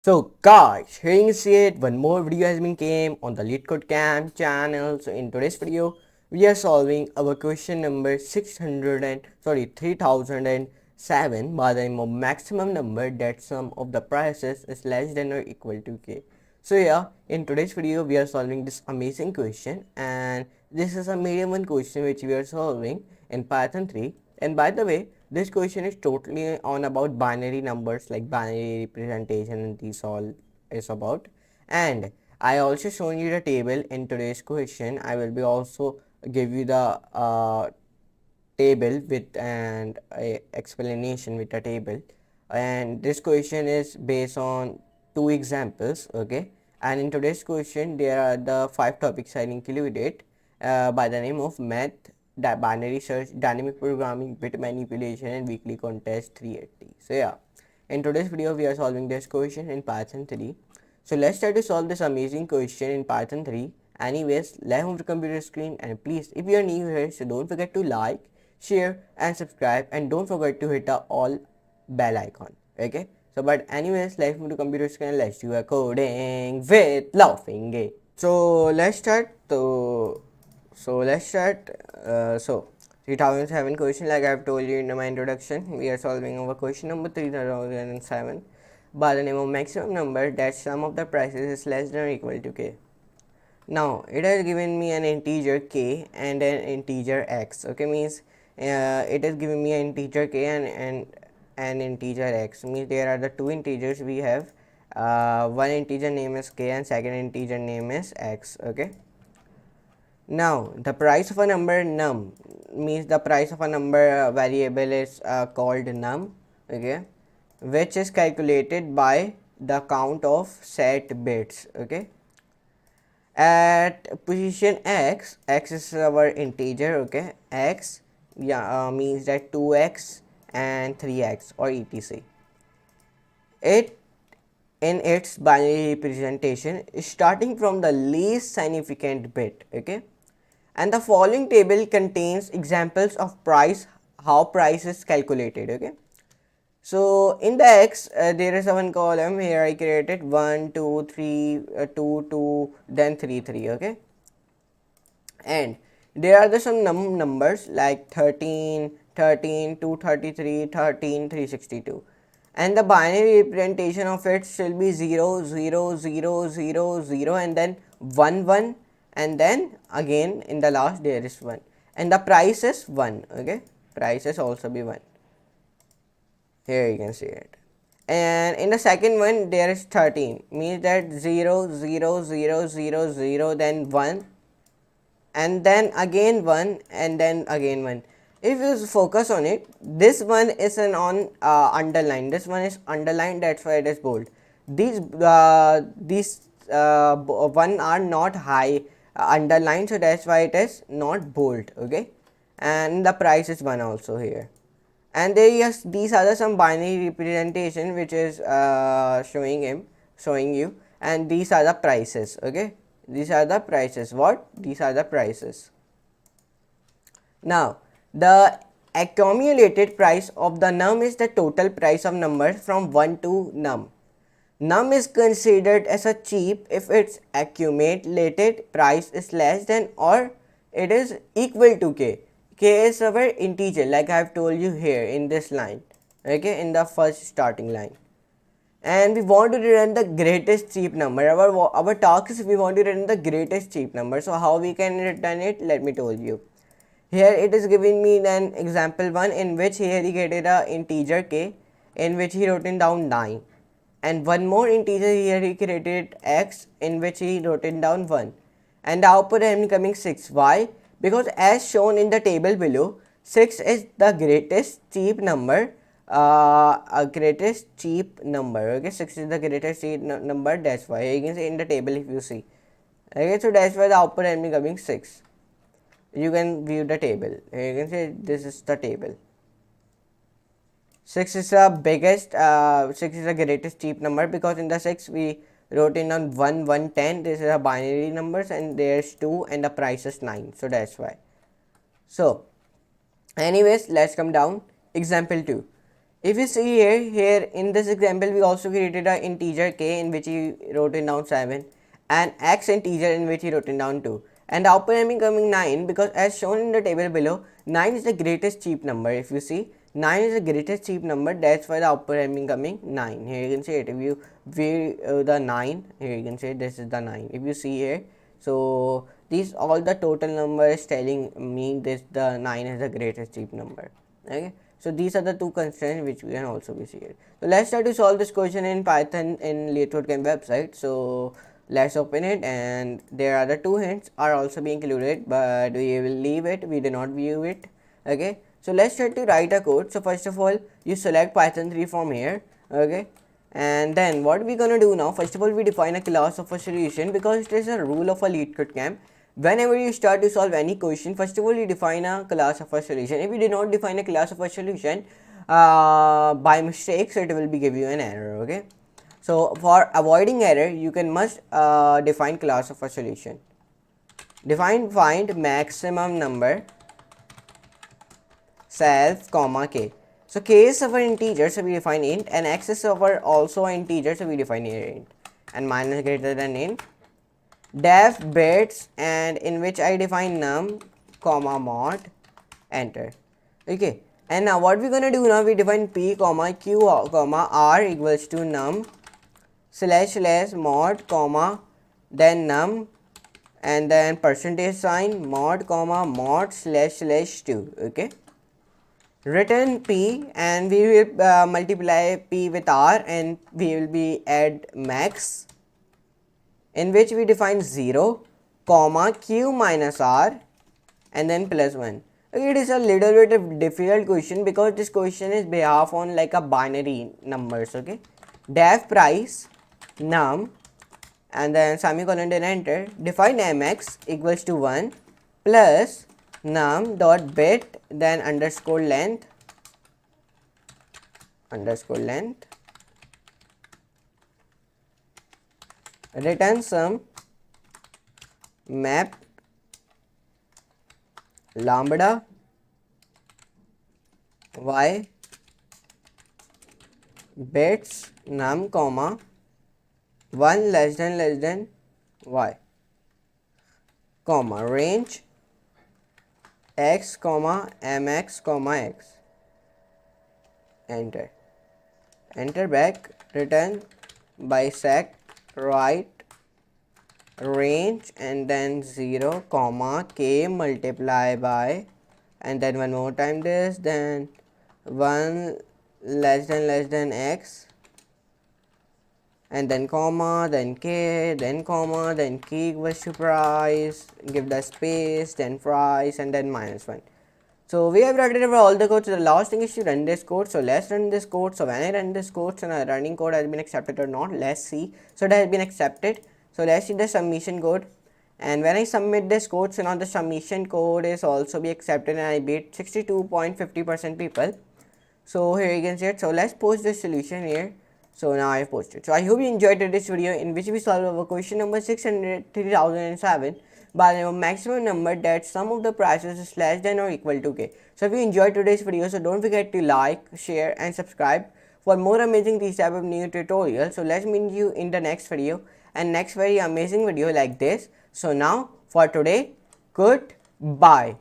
So guys, here you see it, one more video has been came on the LeetCode Camp channel. So in today's video, we are solving our question number 3007 by the name of maximum number that sum of the prices is less than or equal to k. So yeah, in today's video, we are solving this amazing question, and this is a medium one question which we are solving in Python 3. And by the way, this question is totally on about binary numbers, like binary representation, and this all is about. And I also shown you the table in today's question. I will be also give you the table with and a explanation with the table. And this question is based on two examples, okay? And in today's question, there are the 5 topics I included by the name of math, binary search, dynamic programming, bit manipulation, and weekly contest 380. So yeah, in today's video we are solving this question in Python 3. So let's try to solve this amazing question in Python 3. Anyways, let's move to computer screen, and please, if you are new here, so don't forget to like, share and subscribe, and don't forget to hit the all bell icon. Okay, so but anyways, let's move to computer screen and let's do a coding with laughing game. So let's start. So 3007 question, like I have told you in my introduction, we are solving our question number 3007 by the name of maximum number that sum of the prices is less than or equal to k. Now it has given me an integer k and an integer x. Okay, means it is giving me an integer k and an integer x. Means there are the two integers we have. One integer name is k and second integer name is x. Okay. Now the price of a number num, means the price of a number variable is called num, okay, which is calculated by the count of set bits. Okay, at position x is our integer, okay, x means that 2x and 3x or etc. It in its binary representation is starting from the least significant bit, okay. And the following table contains examples of price, how price is calculated, okay. So in the x, there is one column here. I created 1 2 3 2 2 then 3 3, okay. And there are the some numbers like 13 13 233 13 362, and the binary representation of it shall be 0 0 0 0 0 and then 1 1, and then again in the last there is 1, and the price is 1, okay. Price is also be 1. Here you can see it. And in the second one there is 13, means that 0 0 0 0 0 then 1, and then again 1, and then again 1. If you focus on it, this one is an on underline, this one is underlined, that's why it is bold. These one are not high underlined, so that's why it is not bold, okay. And the price is 1 also here. And there, yes, these are the some binary representation which is showing you, and these are the prices, okay. These are the prices. What? These are the prices. Now the accumulated price of the num is the total price of numbers from 1 to num. Num is considered as a cheap if its accumulated price is less than or it is equal to k. K is our integer, like I have told you here in this line, okay, in the first starting line. And we want to return the greatest cheap number. Our task is we want to return the greatest cheap number. So how we can return it? Let me tell you. Here it is giving me an example 1 in which here he created a integer k in which he wrote in down 9, and one more integer here he created x in which he wrote in down 1, and the output is becoming 6. Why? Because as shown in the table below, 6 is the greatest cheap number, greatest cheap number, okay. 6 is the greatest cheap number, that's why you can see in the table if you see, okay. So that's why the output is becoming 6. You can view the table. You can say this is the table. 6 is the biggest, 6 is the greatest cheap number, because in the 6 we wrote in on 1 1 10. This is a binary numbers, and there's 2 and the price is 9, so that's why. So anyways, let's come down. Example 2. If you see here in this example, we also created an integer k in which he wrote it down 7 and x integer in which he wrote it down 2. And the output having coming 9 because as shown in the table below, 9 is the greatest cheap number. If you see, 9 is the greatest cheap number, that's why the output having coming 9. Here you can see it. If you view the 9, here you can see this is the 9. If you see here, so these all the total numbers telling me this the 9 is the greatest cheap number. Okay. So these are the two constraints which we can also be seen. So let's try to solve this question in Python in LeetCode website. So let's open it, and there are the two hints are also being included, but we will leave it, we do not view it. Okay, so let's try to write a code. So first of all, you select Python 3 from here. Okay, and then what we're gonna do now, first of all we define a class of a solution, because it is a rule of a LeetCode camp. Whenever you start to solve any question, first of all you define a class of a solution. If you do not define a class of a solution by mistake, so it will be give you an error. Okay, so for avoiding error, you can must define class of a solution. Define find maximum number self comma k. So k is our integer, so we define int, and x is our also an integer, so we define int, and minus greater than int. Def bits, and in which I define num comma mod, enter. Okay, and now what we're gonna do now, we define p comma q comma r equals to num slash slash mod comma then num and then percentage sign mod comma mod slash slash 2. Okay, return p, and we will multiply p with r, and we will be add max, in which we define 0 comma q minus r and then plus 1. Okay, it is a little bit of difficult question because this question is behalf on like a binary numbers. Okay, def price num and then semicolon, then enter. Define mx equals to 1 plus num dot bit then underscore length return sum map lambda y bits num comma 1 less than y comma range x comma mx comma x, enter back, return bisect right range and then 0 comma k multiply by, and then one more time this, then 1 less than x, and then comma, then k, then comma, then key equals to price, give the space, then price, and then minus 1. So we have written over all the code. So the last thing is to run this code. So let's run this code. So when I run this code, so the running code has been accepted or not, let's see. So it has been accepted. So let's see the submission code, and when I submit this code, so now the submission code is also be accepted, and I beat 62.50% people. So here you can see it. So let's post this solution here. So now I have posted. So I hope you enjoyed this video in which we solved our question number 603,007 by the maximum number that sum of the prices is less than or equal to k. So if you enjoyed today's video, so don't forget to like, share and subscribe for more amazing these type of new tutorials. So let's meet you in the next video and next very amazing video like this. So now for today, goodbye.